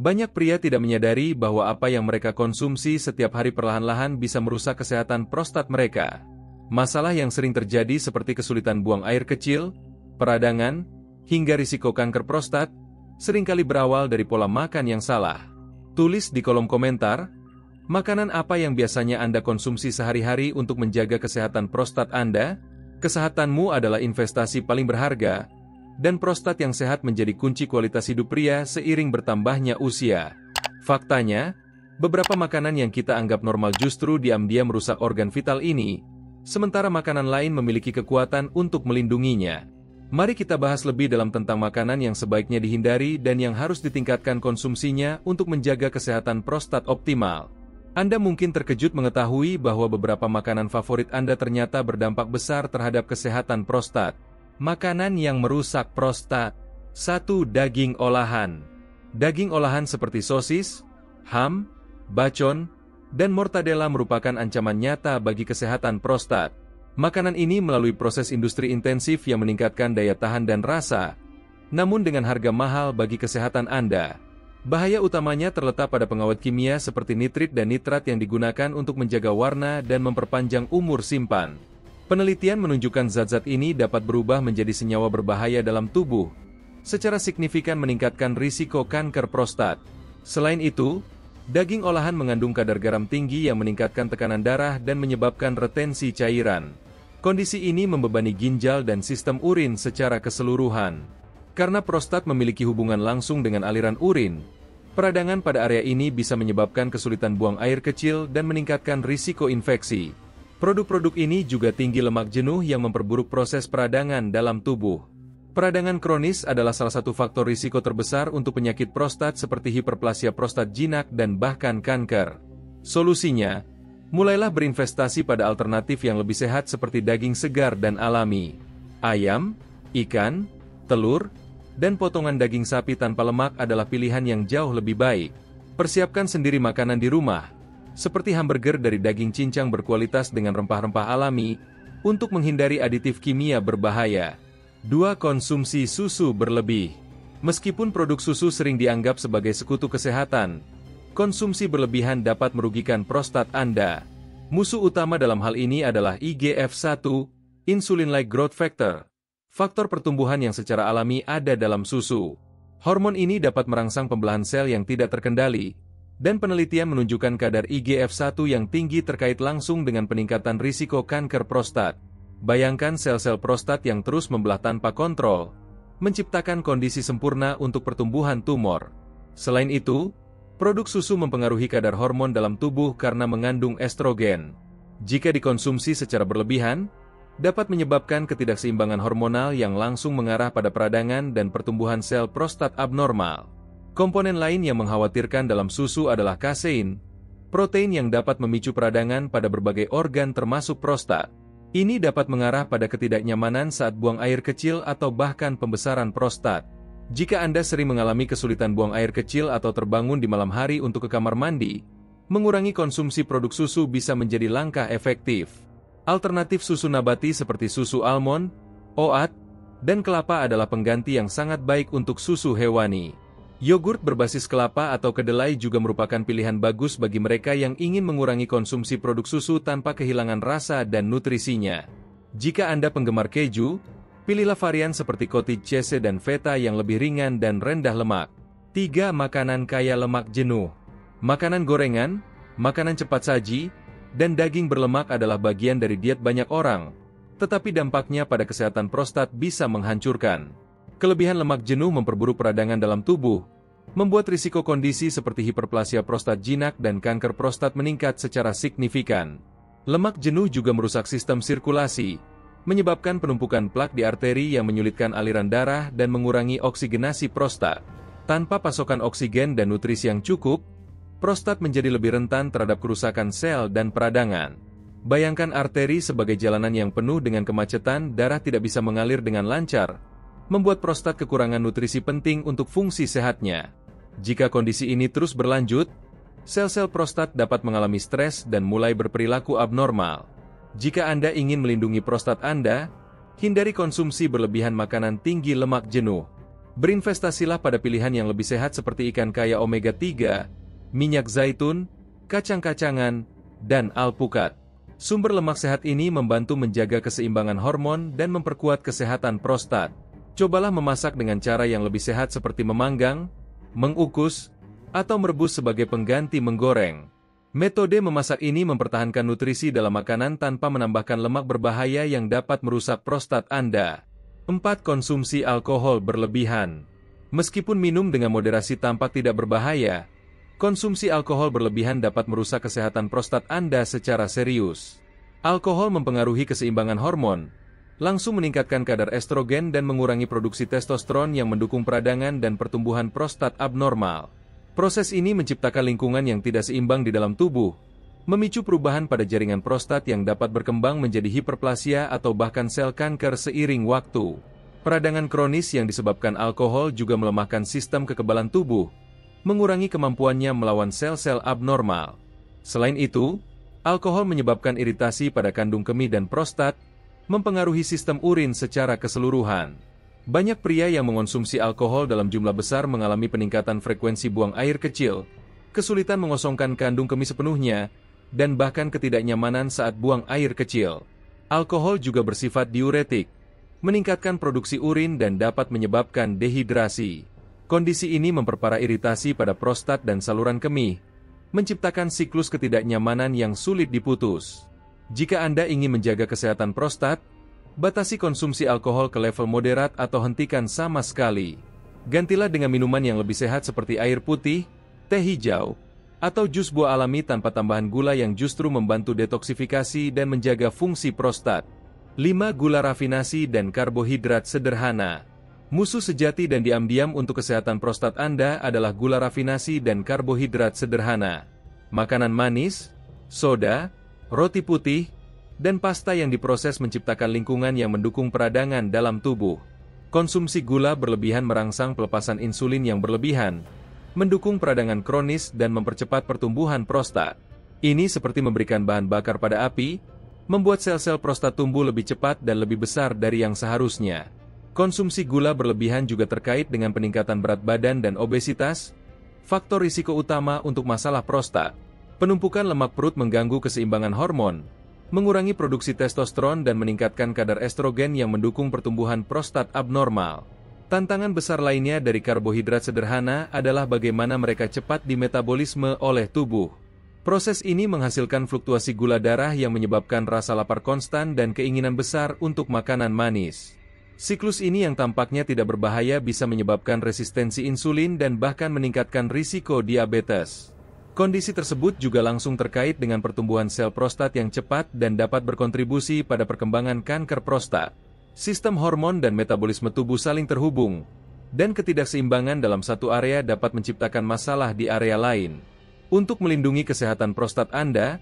Banyak pria tidak menyadari bahwa apa yang mereka konsumsi setiap hari perlahan-lahan bisa merusak kesehatan prostat mereka. Masalah yang sering terjadi seperti kesulitan buang air kecil, peradangan, hingga risiko kanker prostat, seringkali berawal dari pola makan yang salah. Tulis di kolom komentar, makanan apa yang biasanya Anda konsumsi sehari-hari untuk menjaga kesehatan prostat Anda? Kesehatanmu adalah investasi paling berharga, dan prostat yang sehat menjadi kunci kualitas hidup pria seiring bertambahnya usia. Faktanya, beberapa makanan yang kita anggap normal justru diam-diam merusak organ vital ini, sementara makanan lain memiliki kekuatan untuk melindunginya. Mari kita bahas lebih dalam tentang makanan yang sebaiknya dihindari dan yang harus ditingkatkan konsumsinya untuk menjaga kesehatan prostat optimal. Anda mungkin terkejut mengetahui bahwa beberapa makanan favorit Anda ternyata berdampak besar terhadap kesehatan prostat. Makanan yang merusak prostat. 1. Daging olahan. Daging olahan seperti sosis, ham, bacon, dan mortadella merupakan ancaman nyata bagi kesehatan prostat. Makanan ini melalui proses industri intensif yang meningkatkan daya tahan dan rasa, namun dengan harga mahal bagi kesehatan Anda. Bahaya utamanya terletak pada pengawet kimia seperti nitrit dan nitrat yang digunakan untuk menjaga warna dan memperpanjang umur simpan. Penelitian menunjukkan zat-zat ini dapat berubah menjadi senyawa berbahaya dalam tubuh, secara signifikan meningkatkan risiko kanker prostat. Selain itu, daging olahan mengandung kadar garam tinggi yang meningkatkan tekanan darah dan menyebabkan retensi cairan. Kondisi ini membebani ginjal dan sistem urin secara keseluruhan. Karena prostat memiliki hubungan langsung dengan aliran urin, peradangan pada area ini bisa menyebabkan kesulitan buang air kecil dan meningkatkan risiko infeksi. Produk-produk ini juga tinggi lemak jenuh yang memperburuk proses peradangan dalam tubuh. Peradangan kronis adalah salah satu faktor risiko terbesar untuk penyakit prostat seperti hiperplasia prostat jinak dan bahkan kanker. Solusinya, mulailah berinvestasi pada alternatif yang lebih sehat seperti daging segar dan alami. Ayam, ikan, telur, dan potongan daging sapi tanpa lemak adalah pilihan yang jauh lebih baik. Persiapkan sendiri makanan di rumah, seperti hamburger dari daging cincang berkualitas dengan rempah-rempah alami, untuk menghindari aditif kimia berbahaya. 2. Konsumsi susu berlebih. Meskipun produk susu sering dianggap sebagai sekutu kesehatan, konsumsi berlebihan dapat merugikan prostat Anda. Musuh utama dalam hal ini adalah IGF-1, Insulin-like growth factor, faktor pertumbuhan yang secara alami ada dalam susu. Hormon ini dapat merangsang pembelahan sel yang tidak terkendali, dan penelitian menunjukkan kadar IGF-1 yang tinggi terkait langsung dengan peningkatan risiko kanker prostat. Bayangkan sel-sel prostat yang terus membelah tanpa kontrol, menciptakan kondisi sempurna untuk pertumbuhan tumor. Selain itu, produk susu mempengaruhi kadar hormon dalam tubuh karena mengandung estrogen. Jika dikonsumsi secara berlebihan, dapat menyebabkan ketidakseimbangan hormonal yang langsung mengarah pada peradangan dan pertumbuhan sel prostat abnormal. Komponen lain yang mengkhawatirkan dalam susu adalah kasein, protein yang dapat memicu peradangan pada berbagai organ termasuk prostat. Ini dapat mengarah pada ketidaknyamanan saat buang air kecil atau bahkan pembesaran prostat. Jika Anda sering mengalami kesulitan buang air kecil atau terbangun di malam hari untuk ke kamar mandi, mengurangi konsumsi produk susu bisa menjadi langkah efektif. Alternatif susu nabati seperti susu almond, oat, dan kelapa adalah pengganti yang sangat baik untuk susu hewani. Yogurt berbasis kelapa atau kedelai juga merupakan pilihan bagus bagi mereka yang ingin mengurangi konsumsi produk susu tanpa kehilangan rasa dan nutrisinya. Jika Anda penggemar keju, pilihlah varian seperti cottage cheese dan feta yang lebih ringan dan rendah lemak. 3. Makanan kaya lemak jenuh. Makanan gorengan, makanan cepat saji, dan daging berlemak adalah bagian dari diet banyak orang, tetapi dampaknya pada kesehatan prostat bisa menghancurkan. Kelebihan lemak jenuh memperburuk peradangan dalam tubuh, membuat risiko kondisi seperti hiperplasia prostat jinak dan kanker prostat meningkat secara signifikan. Lemak jenuh juga merusak sistem sirkulasi, menyebabkan penumpukan plak di arteri yang menyulitkan aliran darah dan mengurangi oksigenasi prostat. Tanpa pasokan oksigen dan nutrisi yang cukup, prostat menjadi lebih rentan terhadap kerusakan sel dan peradangan. Bayangkan arteri sebagai jalanan yang penuh dengan kemacetan, darah tidak bisa mengalir dengan lancar, membuat prostat kekurangan nutrisi penting untuk fungsi sehatnya. Jika kondisi ini terus berlanjut, sel-sel prostat dapat mengalami stres dan mulai berperilaku abnormal. Jika Anda ingin melindungi prostat Anda, hindari konsumsi berlebihan makanan tinggi lemak jenuh. Berinvestasilah pada pilihan yang lebih sehat seperti ikan kaya omega-3, minyak zaitun, kacang-kacangan, dan alpukat. Sumber lemak sehat ini membantu menjaga keseimbangan hormon dan memperkuat kesehatan prostat. Cobalah memasak dengan cara yang lebih sehat seperti memanggang, mengukus, atau merebus sebagai pengganti menggoreng. Metode memasak ini mempertahankan nutrisi dalam makanan tanpa menambahkan lemak berbahaya yang dapat merusak prostat Anda. 4. Konsumsi alkohol berlebihan. Meskipun minum dengan moderasi tampak tidak berbahaya, konsumsi alkohol berlebihan dapat merusak kesehatan prostat Anda secara serius. Alkohol mempengaruhi keseimbangan hormon, langsung meningkatkan kadar estrogen dan mengurangi produksi testosteron yang mendukung peradangan dan pertumbuhan prostat abnormal. Proses ini menciptakan lingkungan yang tidak seimbang di dalam tubuh, memicu perubahan pada jaringan prostat yang dapat berkembang menjadi hiperplasia atau bahkan sel kanker seiring waktu. Peradangan kronis yang disebabkan alkohol juga melemahkan sistem kekebalan tubuh, mengurangi kemampuannya melawan sel-sel abnormal. Selain itu, alkohol menyebabkan iritasi pada kandung kemih dan prostat, mempengaruhi sistem urin secara keseluruhan. Banyak pria yang mengonsumsi alkohol dalam jumlah besar mengalami peningkatan frekuensi buang air kecil, kesulitan mengosongkan kandung kemih sepenuhnya, dan bahkan ketidaknyamanan saat buang air kecil. Alkohol juga bersifat diuretik, meningkatkan produksi urin dan dapat menyebabkan dehidrasi. Kondisi ini memperparah iritasi pada prostat dan saluran kemih, menciptakan siklus ketidaknyamanan yang sulit diputus. Jika Anda ingin menjaga kesehatan prostat, batasi konsumsi alkohol ke level moderat atau hentikan sama sekali. Gantilah dengan minuman yang lebih sehat seperti air putih, teh hijau, atau jus buah alami tanpa tambahan gula yang justru membantu detoksifikasi dan menjaga fungsi prostat. 5. Gula rafinasi dan karbohidrat sederhana. Musuh sejati dan diam-diam untuk kesehatan prostat Anda adalah gula rafinasi dan karbohidrat sederhana. Makanan manis, soda, roti putih, dan pasta yang diproses menciptakan lingkungan yang mendukung peradangan dalam tubuh. Konsumsi gula berlebihan merangsang pelepasan insulin yang berlebihan, mendukung peradangan kronis dan mempercepat pertumbuhan prostat. Ini seperti memberikan bahan bakar pada api, membuat sel-sel prostat tumbuh lebih cepat dan lebih besar dari yang seharusnya. Konsumsi gula berlebihan juga terkait dengan peningkatan berat badan dan obesitas, faktor risiko utama untuk masalah prostat. Penumpukan lemak perut mengganggu keseimbangan hormon, mengurangi produksi testosteron dan meningkatkan kadar estrogen yang mendukung pertumbuhan prostat abnormal. Tantangan besar lainnya dari karbohidrat sederhana adalah bagaimana mereka cepat dimetabolisme oleh tubuh. Proses ini menghasilkan fluktuasi gula darah yang menyebabkan rasa lapar konstan dan keinginan besar untuk makanan manis. Siklus ini yang tampaknya tidak berbahaya bisa menyebabkan resistensi insulin dan bahkan meningkatkan risiko diabetes. Kondisi tersebut juga langsung terkait dengan pertumbuhan sel prostat yang cepat dan dapat berkontribusi pada perkembangan kanker prostat. Sistem hormon dan metabolisme tubuh saling terhubung, dan ketidakseimbangan dalam satu area dapat menciptakan masalah di area lain. Untuk melindungi kesehatan prostat Anda,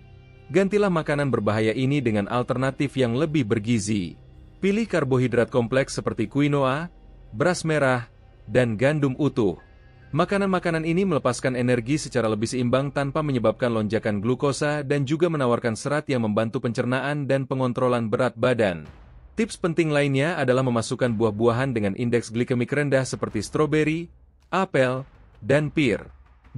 gantilah makanan berbahaya ini dengan alternatif yang lebih bergizi. Pilih karbohidrat kompleks seperti quinoa, beras merah, dan gandum utuh. Makanan-makanan ini melepaskan energi secara lebih seimbang tanpa menyebabkan lonjakan glukosa dan juga menawarkan serat yang membantu pencernaan dan pengontrolan berat badan. Tips penting lainnya adalah memasukkan buah-buahan dengan indeks glikemik rendah seperti stroberi, apel, dan pir.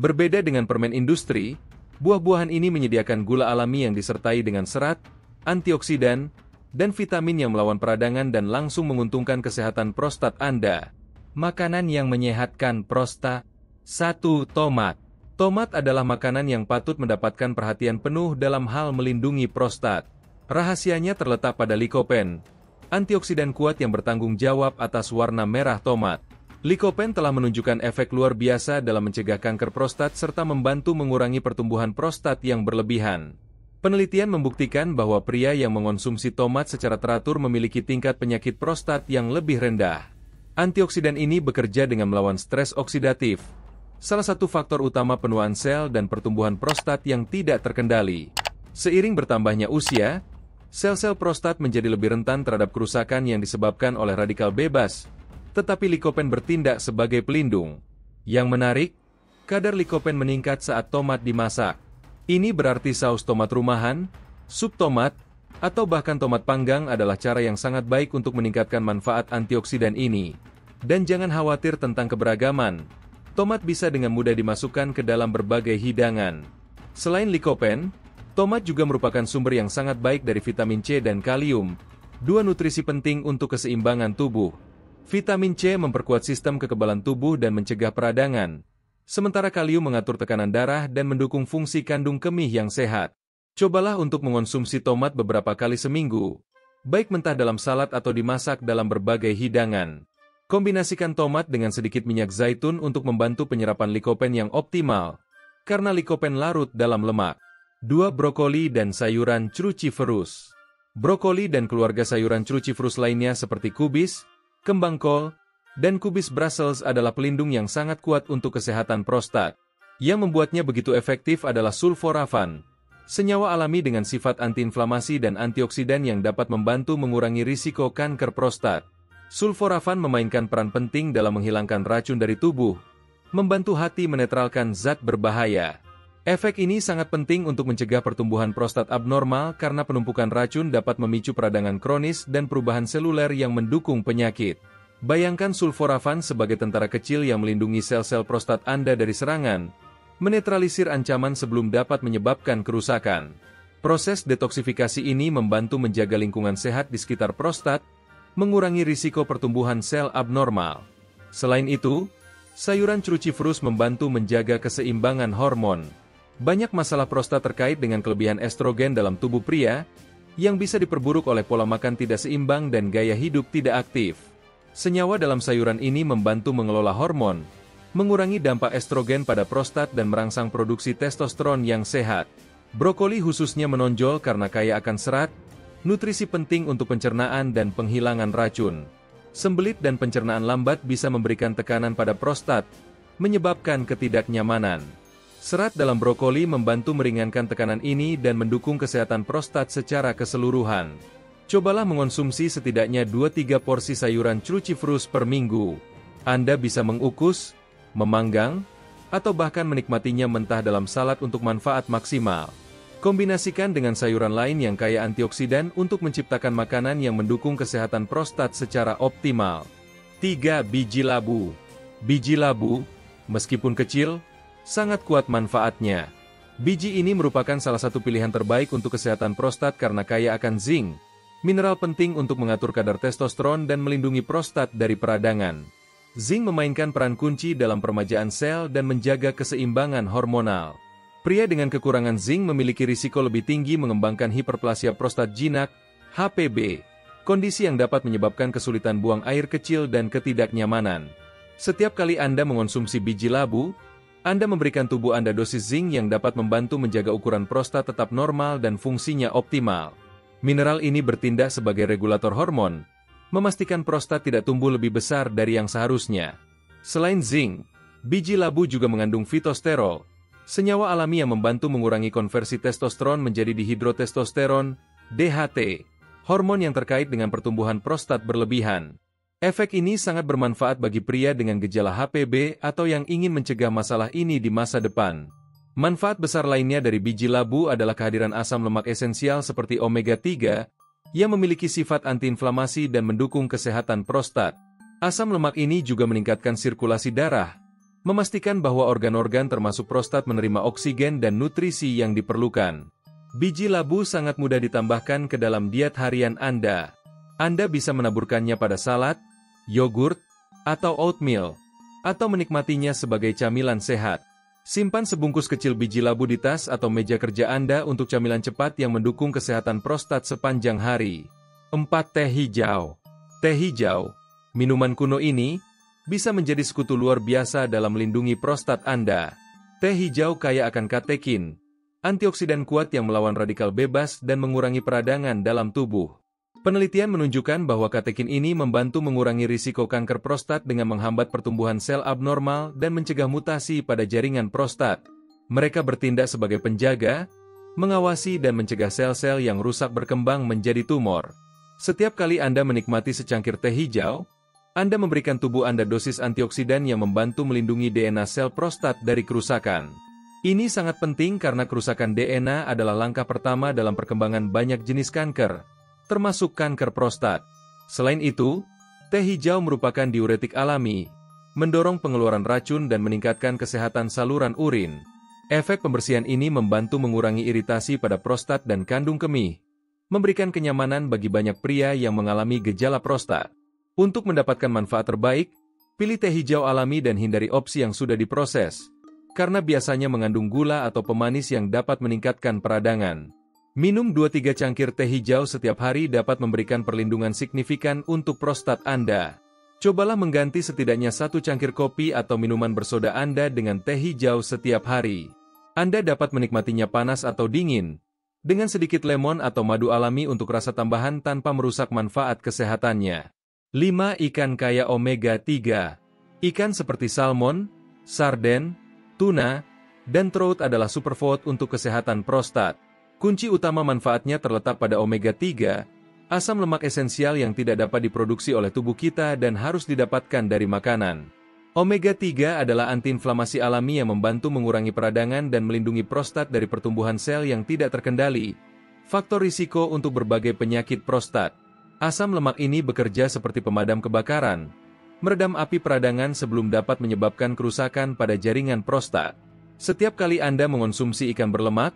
Berbeda dengan permen industri, buah-buahan ini menyediakan gula alami yang disertai dengan serat, antioksidan, dan vitamin yang melawan peradangan dan langsung menguntungkan kesehatan prostat Anda. Makanan yang menyehatkan prostat. 1. Tomat. Tomat adalah makanan yang patut mendapatkan perhatian penuh dalam hal melindungi prostat. Rahasianya terletak pada likopen, antioksidan kuat yang bertanggung jawab atas warna merah tomat. Likopen telah menunjukkan efek luar biasa dalam mencegah kanker prostat serta membantu mengurangi pertumbuhan prostat yang berlebihan. Penelitian membuktikan bahwa pria yang mengonsumsi tomat secara teratur memiliki tingkat penyakit prostat yang lebih rendah. Antioksidan ini bekerja dengan melawan stres oksidatif, salah satu faktor utama penuaan sel dan pertumbuhan prostat yang tidak terkendali. Seiring bertambahnya usia, sel-sel prostat menjadi lebih rentan terhadap kerusakan yang disebabkan oleh radikal bebas, tetapi likopen bertindak sebagai pelindung. Yang menarik, kadar likopen meningkat saat tomat dimasak. Ini berarti saus tomat rumahan, sup tomat, atau bahkan tomat panggang adalah cara yang sangat baik untuk meningkatkan manfaat antioksidan ini. Dan jangan khawatir tentang keberagaman. Tomat bisa dengan mudah dimasukkan ke dalam berbagai hidangan. Selain likopen, tomat juga merupakan sumber yang sangat baik dari vitamin C dan kalium, dua nutrisi penting untuk keseimbangan tubuh. Vitamin C memperkuat sistem kekebalan tubuh dan mencegah peradangan, sementara kalium mengatur tekanan darah dan mendukung fungsi kandung kemih yang sehat. Cobalah untuk mengonsumsi tomat beberapa kali seminggu, baik mentah dalam salad atau dimasak dalam berbagai hidangan. Kombinasikan tomat dengan sedikit minyak zaitun untuk membantu penyerapan likopen yang optimal, karena likopen larut dalam lemak. 2. Brokoli dan sayuran cruciferous. Brokoli dan keluarga sayuran cruciferous lainnya seperti kubis, kembang kol, dan kubis Brussels adalah pelindung yang sangat kuat untuk kesehatan prostat. Yang membuatnya begitu efektif adalah sulforafan, senyawa alami dengan sifat antiinflamasi dan antioksidan yang dapat membantu mengurangi risiko kanker prostat. Sulforafan memainkan peran penting dalam menghilangkan racun dari tubuh, membantu hati menetralkan zat berbahaya. Efek ini sangat penting untuk mencegah pertumbuhan prostat abnormal karena penumpukan racun dapat memicu peradangan kronis dan perubahan seluler yang mendukung penyakit. Bayangkan sulforafan sebagai tentara kecil yang melindungi sel-sel prostat Anda dari serangan, menetralisir ancaman sebelum dapat menyebabkan kerusakan. Proses detoksifikasi ini membantu menjaga lingkungan sehat di sekitar prostat, mengurangi risiko pertumbuhan sel abnormal. Selain itu, sayuran cruciferous membantu menjaga keseimbangan hormon. Banyak masalah prostat terkait dengan kelebihan estrogen dalam tubuh pria, yang bisa diperburuk oleh pola makan tidak seimbang dan gaya hidup tidak aktif. Senyawa dalam sayuran ini membantu mengelola hormon, mengurangi dampak estrogen pada prostat dan merangsang produksi testosteron yang sehat. Brokoli khususnya menonjol karena kaya akan serat, nutrisi penting untuk pencernaan dan penghilangan racun. Sembelit dan pencernaan lambat bisa memberikan tekanan pada prostat, menyebabkan ketidaknyamanan. Serat dalam brokoli membantu meringankan tekanan ini dan mendukung kesehatan prostat secara keseluruhan. Cobalah mengonsumsi setidaknya 2-3 porsi sayuran cruciferous per minggu. Anda bisa mengukus, memanggang, atau bahkan menikmatinya mentah dalam salad untuk manfaat maksimal. Kombinasikan dengan sayuran lain yang kaya antioksidan untuk menciptakan makanan yang mendukung kesehatan prostat secara optimal. 3. Biji labu. Biji labu, meskipun kecil, sangat kuat manfaatnya. Biji ini merupakan salah satu pilihan terbaik untuk kesehatan prostat karena kaya akan zinc, mineral penting untuk mengatur kadar testosteron dan melindungi prostat dari peradangan. Zinc memainkan peran kunci dalam peremajaan sel dan menjaga keseimbangan hormonal. Pria dengan kekurangan zinc memiliki risiko lebih tinggi mengembangkan hiperplasia prostat jinak, HPB, kondisi yang dapat menyebabkan kesulitan buang air kecil dan ketidaknyamanan. Setiap kali Anda mengonsumsi biji labu, Anda memberikan tubuh Anda dosis zinc yang dapat membantu menjaga ukuran prostat tetap normal dan fungsinya optimal. Mineral ini bertindak sebagai regulator hormon, memastikan prostat tidak tumbuh lebih besar dari yang seharusnya. Selain zinc, biji labu juga mengandung fitosterol, senyawa alami yang membantu mengurangi konversi testosteron menjadi dihidrotestosteron, DHT, hormon yang terkait dengan pertumbuhan prostat berlebihan. Efek ini sangat bermanfaat bagi pria dengan gejala HPB atau yang ingin mencegah masalah ini di masa depan. Manfaat besar lainnya dari biji labu adalah kehadiran asam lemak esensial seperti omega-3, yang memiliki sifat antiinflamasi dan mendukung kesehatan prostat. Asam lemak ini juga meningkatkan sirkulasi darah, memastikan bahwa organ-organ termasuk prostat menerima oksigen dan nutrisi yang diperlukan. Biji labu sangat mudah ditambahkan ke dalam diet harian Anda. Anda bisa menaburkannya pada salad, yogurt, atau oatmeal, atau menikmatinya sebagai camilan sehat. Simpan sebungkus kecil biji labu di tas atau meja kerja Anda untuk camilan cepat yang mendukung kesehatan prostat sepanjang hari. 4. Teh hijau. Teh hijau, minuman kuno ini, bisa menjadi sekutu luar biasa dalam melindungi prostat Anda. Teh hijau kaya akan katekin, antioksidan kuat yang melawan radikal bebas dan mengurangi peradangan dalam tubuh. Penelitian menunjukkan bahwa katekin ini membantu mengurangi risiko kanker prostat dengan menghambat pertumbuhan sel abnormal dan mencegah mutasi pada jaringan prostat. Mereka bertindak sebagai penjaga, mengawasi dan mencegah sel-sel yang rusak berkembang menjadi tumor. Setiap kali Anda menikmati secangkir teh hijau, Anda memberikan tubuh Anda dosis antioksidan yang membantu melindungi DNA sel prostat dari kerusakan. Ini sangat penting karena kerusakan DNA adalah langkah pertama dalam perkembangan banyak jenis kanker, termasuk kanker prostat. Selain itu, Teh hijau merupakan diuretik alami, mendorong pengeluaran racun dan meningkatkan kesehatan saluran urin. Efek pembersihan ini membantu mengurangi iritasi pada prostat dan kandung kemih, memberikan kenyamanan bagi banyak pria yang mengalami gejala prostat. Untuk mendapatkan manfaat terbaik, pilih teh hijau alami dan hindari opsi yang sudah diproses, karena biasanya mengandung gula atau pemanis yang dapat meningkatkan peradangan. Minum 2-3 cangkir teh hijau setiap hari dapat memberikan perlindungan signifikan untuk prostat Anda. Cobalah mengganti setidaknya 1 cangkir kopi atau minuman bersoda Anda dengan teh hijau setiap hari. Anda dapat menikmatinya panas atau dingin, dengan sedikit lemon atau madu alami untuk rasa tambahan tanpa merusak manfaat kesehatannya. 5. Ikan kaya omega 3. Ikan seperti salmon, sarden, tuna, dan trout adalah superfood untuk kesehatan prostat. Kunci utama manfaatnya terletak pada omega 3, asam lemak esensial yang tidak dapat diproduksi oleh tubuh kita dan harus didapatkan dari makanan. Omega 3 adalah antiinflamasi alami yang membantu mengurangi peradangan dan melindungi prostat dari pertumbuhan sel yang tidak terkendali, faktor risiko untuk berbagai penyakit prostat. Asam lemak ini bekerja seperti pemadam kebakaran, meredam api peradangan sebelum dapat menyebabkan kerusakan pada jaringan prostat. Setiap kali Anda mengonsumsi ikan berlemak,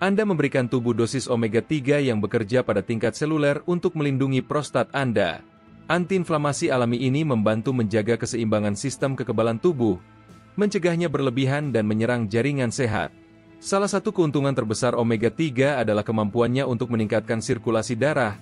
Anda memberikan tubuh dosis omega 3 yang bekerja pada tingkat seluler untuk melindungi prostat Anda. Antiinflamasi alami ini membantu menjaga keseimbangan sistem kekebalan tubuh, mencegahnya berlebihan dan menyerang jaringan sehat. Salah satu keuntungan terbesar omega 3 adalah kemampuannya untuk meningkatkan sirkulasi darah,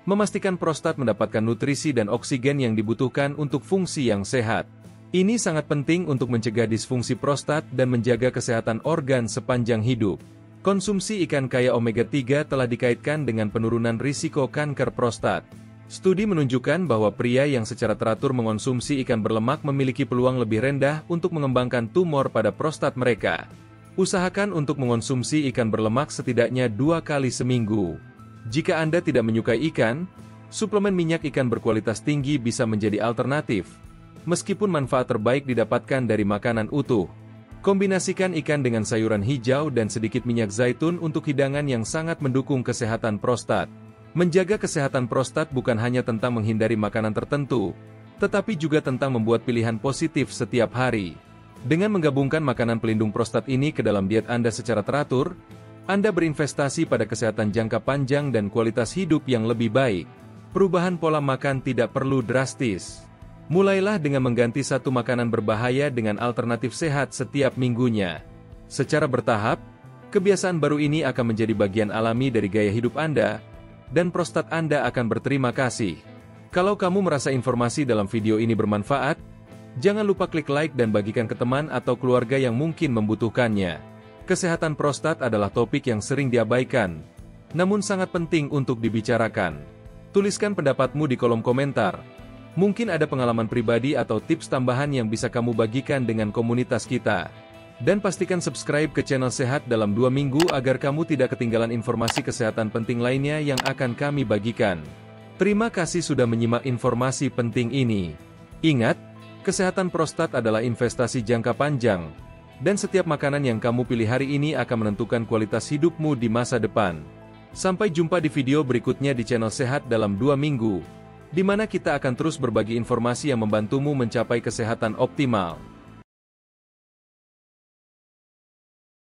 memastikan prostat mendapatkan nutrisi dan oksigen yang dibutuhkan untuk fungsi yang sehat. Ini sangat penting untuk mencegah disfungsi prostat dan menjaga kesehatan organ sepanjang hidup. Konsumsi ikan kaya omega 3 telah dikaitkan dengan penurunan risiko kanker prostat. Studi menunjukkan bahwa pria yang secara teratur mengonsumsi ikan berlemak memiliki peluang lebih rendah untuk mengembangkan tumor pada prostat mereka. Usahakan untuk mengonsumsi ikan berlemak setidaknya 2 kali seminggu. Jika Anda tidak menyukai ikan, suplemen minyak ikan berkualitas tinggi bisa menjadi alternatif, meskipun manfaat terbaik didapatkan dari makanan utuh. Kombinasikan ikan dengan sayuran hijau dan sedikit minyak zaitun untuk hidangan yang sangat mendukung kesehatan prostat. Menjaga kesehatan prostat bukan hanya tentang menghindari makanan tertentu, tetapi juga tentang membuat pilihan positif setiap hari. Dengan menggabungkan makanan pelindung prostat ini ke dalam diet Anda secara teratur, Anda berinvestasi pada kesehatan jangka panjang dan kualitas hidup yang lebih baik. Perubahan pola makan tidak perlu drastis. Mulailah dengan mengganti satu makanan berbahaya dengan alternatif sehat setiap minggunya. Secara bertahap, kebiasaan baru ini akan menjadi bagian alami dari gaya hidup Anda, dan prostat Anda akan berterima kasih. Kalau kamu merasa informasi dalam video ini bermanfaat, jangan lupa klik like dan bagikan ke teman atau keluarga yang mungkin membutuhkannya. Kesehatan prostat adalah topik yang sering diabaikan, namun sangat penting untuk dibicarakan. Tuliskan pendapatmu di kolom komentar. Mungkin ada pengalaman pribadi atau tips tambahan yang bisa kamu bagikan dengan komunitas kita. Dan pastikan subscribe ke channel Sehat dalam 2 minggu agar kamu tidak ketinggalan informasi kesehatan penting lainnya yang akan kami bagikan. Terima kasih sudah menyimak informasi penting ini. Ingat, kesehatan prostat adalah investasi jangka panjang, dan setiap makanan yang kamu pilih hari ini akan menentukan kualitas hidupmu di masa depan. Sampai jumpa di video berikutnya di channel Sehat dalam 2 minggu. Di mana kita akan terus berbagi informasi yang membantumu mencapai kesehatan optimal.